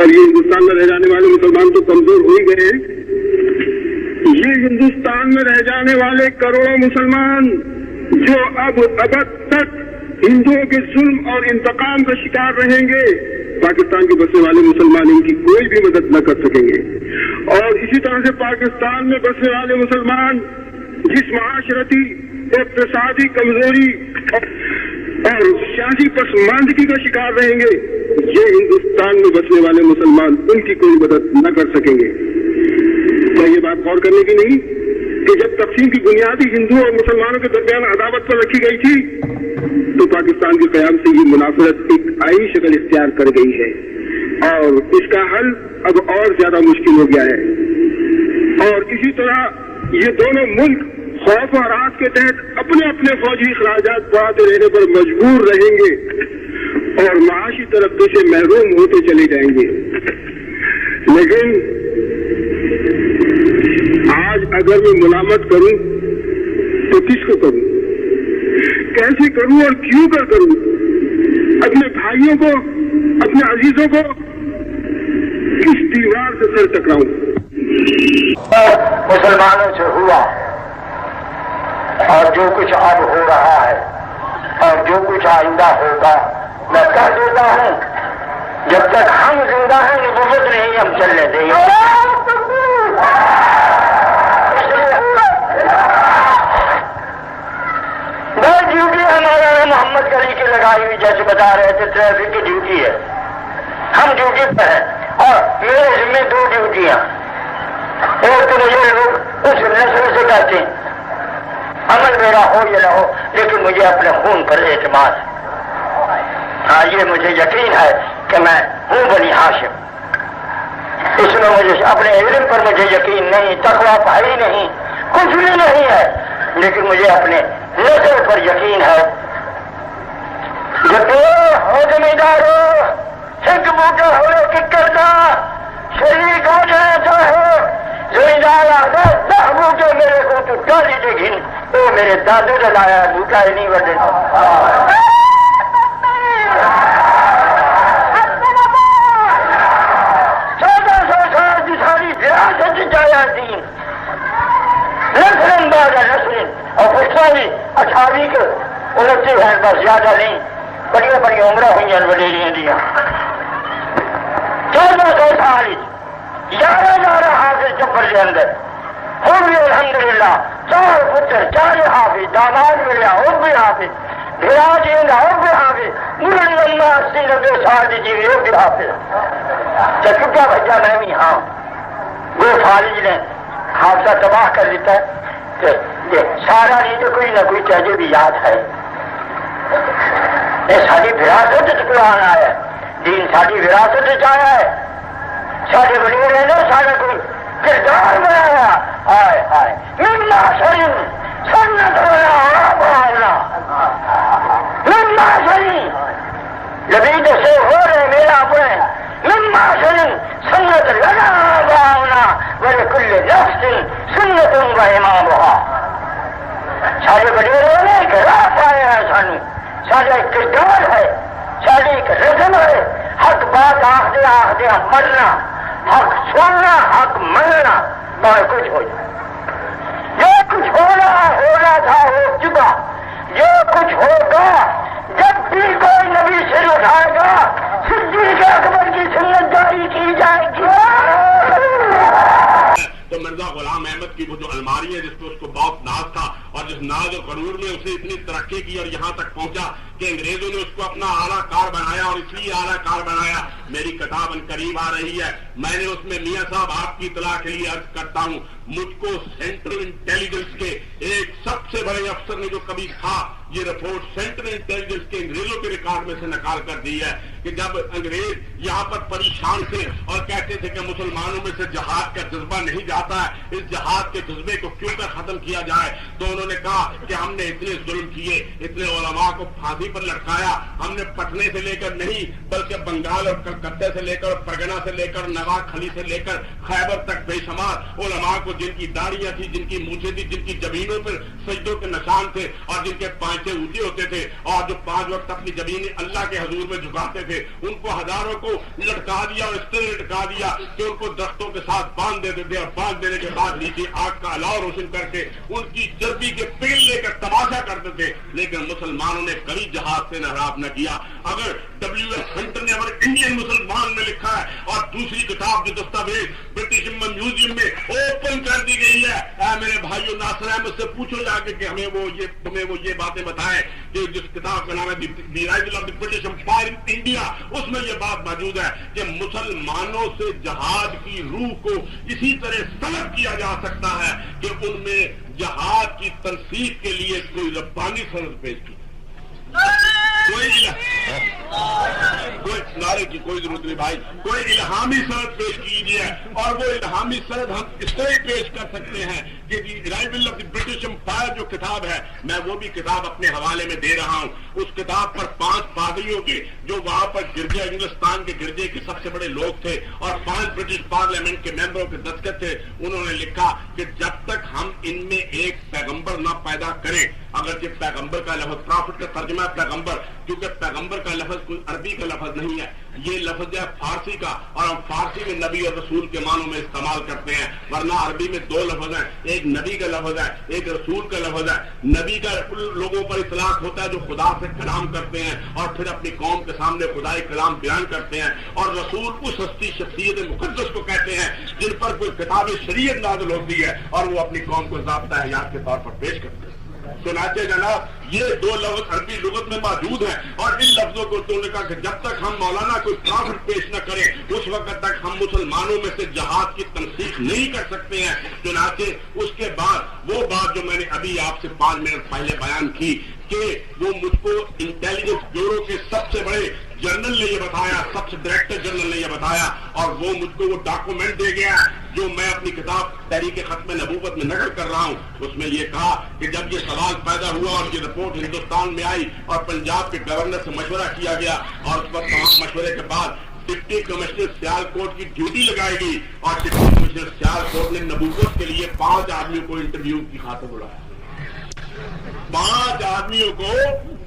और ये हिंदुस्तान में रह जाने वाले मुसलमान तो कमजोर हो ही गए हैं। ये हिंदुस्तान में रह जाने वाले करोड़ों मुसलमान जो अब तक हिंदुओं के जुल्म और इंतकाम का शिकार रहेंगे, पाकिस्तान के बसने वाले मुसलमान इनकी कोई भी मदद न कर सकेंगे। और इसी तरह से पाकिस्तान में बसने वाले मुसलमान जिस माशरती इक़्तिसादी कमजोरी और सियासी पसमानदगी का शिकार रहेंगे, ये हिंदुस्तान में बसने वाले मुसलमान उनकी कोई मदद न कर सकेंगे। क्या ये बात गौर करने की नहीं कि जब तक़सीम की बुनियादी हिंदू और मुसलमानों के दरमियान अदावत पर रखी गई थी तो पाकिस्तान के क़याम से ये मुनाफरत एक आईनी शक्ल इख्तियार कर गई है और इसका हल अब और ज्यादा मुश्किल हो गया है। और इसी तरह ये दोनों मुल्क खौफ और राहत के तहत अपने अपने फौजी अखराजात बढ़ाते रहने पर मजबूर रहेंगे और माशी तरक्की से महरूम होते चले जाएंगे। लेकिन आज अगर मैं मुलामत करूं तो किसको करूं, कैसे करूं और क्यों कर करूं? अपने भाइयों को, अपने अजीजों को किस दीवार से सर टकराऊं? मुसलमानों से हुआ और जो कुछ अब हो रहा है और जो कुछ आइंदा होगा, मैं कह देता हूं जब तक हम जिंदा हैं नबूवत नहीं हम चलने देंगे। ड्यूटी हमारा मोहम्मद अली की लगाई हुई, जैसे बता रहे थे ट्रैफिक की ड्यूटी है, हम ड्यूटी पर हैं और मेरे जिम्मे दो ड्यूटियां। एक तो मुझे लोग उस नस्ल से कहते हैं अमल मेरा हो या ना हो, लेकिन मुझे अपने खून पर एतमाद है। हाँ, ये मुझे यकीन है कि मैं हूँ बनी हाशिम, इसमें मुझे अपने इल्म पर मुझे यकीन नहीं, तकवा भाई नहीं, कुछ भी नहीं है, लेकिन मुझे अपने नस्ल पर यकीन है। जब हो जमींदारो सिख बूटे हो कि करता शरीर हो जाए चाहे जमींदार आगे 10 बूटे मेरे को तो डाली दे घिन, तो मेरे दादू ने लाया बूटा ही नहीं बदले। 1400 साल की सारी विरासत जाया दीन नसरन बाजा नसरन और पुश्तानी 28 के 29 है, बस ज्यादा नहीं, बड़ी बड़ी उम्र हुई वडेरियां दिया। 1400 साल 11 हाफिज जब्बर के अंदर हो भी अल्हम्दुलिल्लाह 4 पुत्र 4 हाफिज, दामाद मिले और भी हाफिज, भिराज और भी हाफिज, मुरली अम्मा 80-90 साल की जीवी और भी हाफिज। चुका भज्जा मैं भी हाँ, वो फारिज ने हादसा तबाह कर देता है कि सारा नहीं तो कोई ना कोई चीज भी याद है। साड़ी विरासत कुरान आया, दीन साड़ी विरासत आया है, साढ़े वडेरे ने सारा कोई किरदार बनाया। हाय हाय मिम्मा शरीन सन्नत वाला मिम्मा शरीन लबीद से हो रहे मेरा अपने मिम्मा शरीन सन्नत लगा बावना वरे कुल्ले नफ्सिन सुन्नतुन व इमामुहा। साढ़े वडेरे ने एक राह पाया है, सानू साढ़ा एक किरदार है, साड़ी एक रस्म है। हक बात आखदे आखदे मरना, हक सुनना, हक मनना, और कुछ हो जाए। जो कुछ होना था हो चुका, जो कुछ होगा जब भी कोई नबी सिर उठाएगा सिद्दीक़ अकबर की सुन्नत जारी की जाएगी। तो मिर्जा गुलाम अहमद की वो जो अलमारी है जिसपे उसको बहुत नाज था और जिस नाज और गरूर ने उसे इतनी तरक्की की और यहाँ तक पहुंचा कि अंग्रेजों ने उसको अपना आला कार बनाया और इसलिए आला कार बनाया। मेरी किताब करीब आ रही है, मैंने उसमें मियाँ साहब आपकी इतला के लिए अर्ज करता हूँ, मुझको सेंट्रल इंटेलिजेंस के एक सबसे बड़े अफसर ने जो कभी था, ये रिपोर्ट सेंट्रल इंटेलिजेंस के अंग्रेजों के रिकॉर्ड में से निकाल कर दी है कि जब अंग्रेज यहाँ पर परेशान थे और कहते थे कि मुसलमानों में से जहाद का जज्बा नहीं जाता है, इस जहाद के जज्बे को क्यों कर खत्म किया जाए, तो उन्होंने कहा कि हमने इतने जुल्म किए, इतने उलमा को फांसी पर लटकाया, हमने पटने से लेकर नहीं बल्कि बंगाल और कलकत्ते से लेकर परगना से लेकर नवाखली से लेकर खैबर तक बेशुमार उलमा को, जिनकी दाढ़ियां थी, जिनकी मूछें थी, जिनकी जमीनों पर सजदों के निशान थे और जिनके से ऊंचे होते थे और जो 5 वक्त अपनी जमीन अल्लाह के हजूर में झुकाते थे, उनको हजारों को लटका दिया और इस तरह लटका दिया कि उनको दरख्तों के साथ बांध देते थे और बांध देने के बाद नीचे आग का अलाव रोशन करके उनकी चर्बी के पिघल लेकर तमाशा करते थे। लेकिन मुसलमानों ने कभी जहाज से नहराब न किया। अगर W.S. हंटर ने हमारे इंडियन मुसलमान में लिखा है और दूसरी किताब जो दस्तावेज ब्रिटिश म्यूजियम में ओपन कर दी गई है, मेरे भाइयों नासिर अहमद से पूछो जाके कि तुम्हें वो ये बातें बताएं कि जिस किताब का नाम है the rival of the British empire in India, उसमें ये बात मौजूद है कि मुसलमानों से जहाद की रूह को इसी तरह तलब किया जा सकता है कि उनमें जहाद की तनसीब के लिए कोई रब्बानी सनद पेश की। कोई नारे की कोई जरूरत नहीं भाई, कोई इल्हामी सनद पेश कीजिए और वो इल्हामी सनद हम इस तरह पेश कर सकते हैं कि rival of the British empire जो किताब है, मैं वो भी किताब अपने हवाले में दे रहा हूँ। उस किताब पर 5 पादरियों के जो वहां पर गिरजे इंग्लिस्तान के गिरजे के सबसे बड़े लोग थे और 5 ब्रिटिश पार्लियामेंट के मेंबरों के दस्तखत थे, उन्होंने लिखा कि जब तक हम इनमें एक पैगंबर न पैदा करें, अगर ये पैगंबर का लफ्ज प्रॉफिट का तर्जुमा है पैगंबर, क्योंकि पैगंबर का लफ्ज कोई अरबी का लफ्ज नहीं है, ये लफ्ज है फारसी का और हम फारसी में नबी और रसूल के मानों में इस्तेमाल करते हैं, वरना अरबी में 2 लफ्ज हैं, एक नबी का लफ्ज है, एक रसूल का लफ्ज है। नबी का उन लोगों पर इतलाक होता है जो खुदा से कलाम करते हैं और फिर अपनी कौम के सामने खुदाई कलाम बयान करते हैं, और रसूल उस हस्ती शख्सियत मुकद्दस को कहते हैं जिन पर कोई किताब शरीयत नाज़िल होती है और वो अपनी कौम को ज़ाब्ता हयात के तौर पर पेश करते हैं। सुनाचे जनाब, ये 2 लफ्ज अरबी लुगत में मौजूद हैं और इन लफ्जों को उन्होंने कहा कि जब तक हम मौलाना कोई प्रॉफिट पेश न करें उस वक्त तक हम मुसलमानों में से जहाद की तनसीख नहीं कर सकते हैं। चुनाचे उसके बाद वो बात जो मैंने अभी आपसे 5 मिनट पहले बयान की कि वो मुझको इंटेलिजेंस ब्यूरो के सबसे बड़े जनरल ने ये बताया, सबसे डायरेक्टर जनरल ने ये बताया और वो मुझको वो डॉक्यूमेंट दे गया जो मैं अपनी किताब तहरीक खत्म नबूवत में नकल कर रहा हूँ। उसमें ये कहा कि जब ये सवाल पैदा हुआ और ये रिपोर्ट हिंदुस्तान में आई और पंजाब के गवर्नर से मशवरा किया गया और उस पर तमाम मशवरे के बाद डिप्टी कमिश्नर सियालकोट की ड्यूटी लगाई गई और डिप्टी कमिश्नर सियालकोट ने नबूवत के लिए 5 आदमियों को इंटरव्यू की खातिर बुलाया। 5 आदमियों को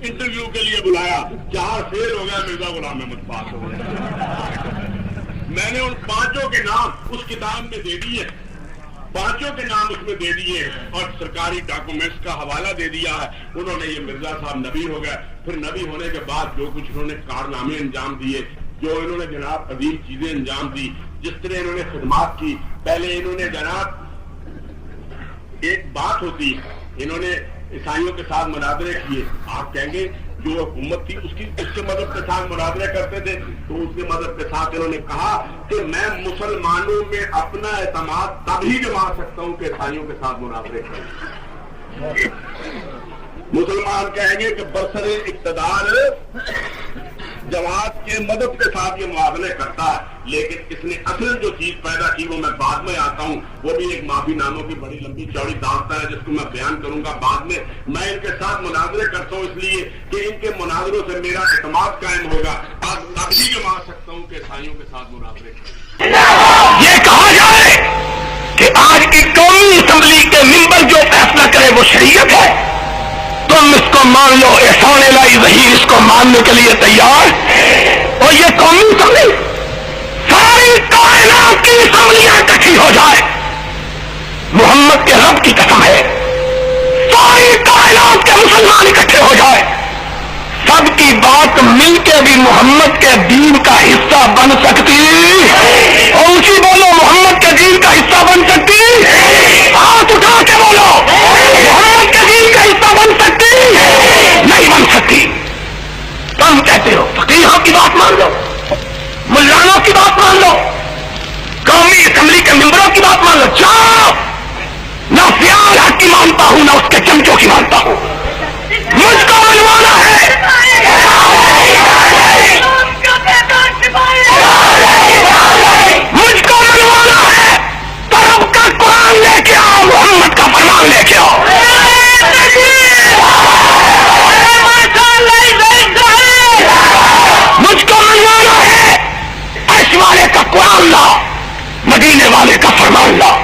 इंटरव्यू के लिए बुलाया। 4 फेल हो गया, मिर्जा गुलाम अहमद पास हो गया। मैंने उन 5 के नाम उस किताब में दे दिए, 5 के नाम उसमें दे दिए और सरकारी डॉक्यूमेंट्स का हवाला दे दिया है। उन्होंने ये मिर्जा साहब नबी हो गए। फिर नबी होने के बाद जो कुछ उन्होंने कारनामे अंजाम दिए, जो इन्होंने जनाब अजीम चीजें अंजाम दी, जिस तरह इन्होंने खिदमात की, पहले इन्होंने जनाब एक बात होती, इन्होंने ईसाइयों के साथ मुनाजरे किए। आप कहेंगे जो हुकूमत थी उसके मदद के साथ मुनाजरे करते थे, तो उसके मदद के साथ इन्होंने कहा कि मैं मुसलमानों में अपना एतमाद तभी जमा सकता हूं कि ईसाइयों के साथ मुनाजरे करें। मुसलमान कहेंगे कि बरसरे इक्तदार जमात के मदद के साथ ये मुआवजे करता है, लेकिन इसने असल जो चीज पैदा की वो मैं बाद में आता हूँ, वो भी एक माफी नामों की बड़ी लंबी चौड़ी दास्तान है जिसको मैं बयान करूंगा बाद में। मैं इनके साथ मुनाजरे करता हूँ इसलिए कि इनके मुनाजरों से मेरा एतमाद कायम होगा। आज तभी जमा सकता हूँ कि ईसाइयों के साथ मुनाजरे करें। ये कहा जाए कि आज की कौमी असम्बली के मेंबर जो फैसला करे वो शरीयत है, तुम इसको मान लो, एहसान इलाही ज़हीर इसको मानने के लिए तैयार। और ये कौमी असम्बली सारी कायनात की असम्बलियां इकट्ठी हो जाए, मोहम्मद के रब की कसम है, सारी कायनात के मुसलमान इकट्ठे हो जाए, सबकी बात मिलके भी मोहम्मद के दीन का हिस्सा बन सकती, और ऊंची बोलो मोहम्मद के दीन का हिस्सा बन सकती, हाथ उठा के बोलो मोहम्मद के दीन का हिस्सा बन सकती, नहीं बन सकती। तुम कहते हो फकीहों की बात मान लो, मुल्लानों की बात मान लो, कौमी असम्बली के मेंबरों की बात मान लो, जाओ, ना प्यार हक की मानता हूं ना उसके चमचों की मानता हूं, मुझको मनवाना है। मुझको मनवाना है तो रब का कुरान लेके आओ, मोहम्मद का फरमान लेके आओ। मुझको मनवाना है अर्श वाले का कुरान लाओ, मदीने वाले का फरमान लाओ।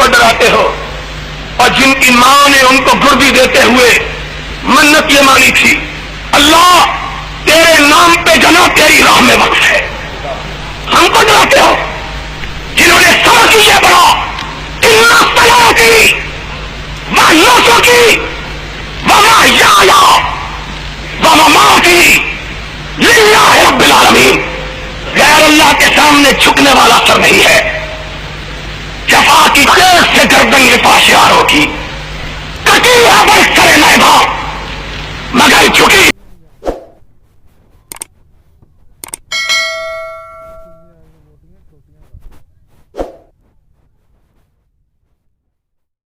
کو ڈراتے ہو، اور جن کی ماں نے ان کو گردی دیتے ہوئے منت یہ مانی تھی، اللہ تیرے نام پہ جنا تیری راہ میں وقف ہے، ہم کو ڈراتے ہو جنہوں نے سمجھ یہ بڑا اتنا سلا کی مایوسوں کی وما ومماتی للہ رب العالمین، غیر اللہ کے سامنے جھکنے والا سر نہیں ہے، جفا کی تیز سے گردن یہ پاشیار ہوگی، کٹی ہے بس کرے نائبہ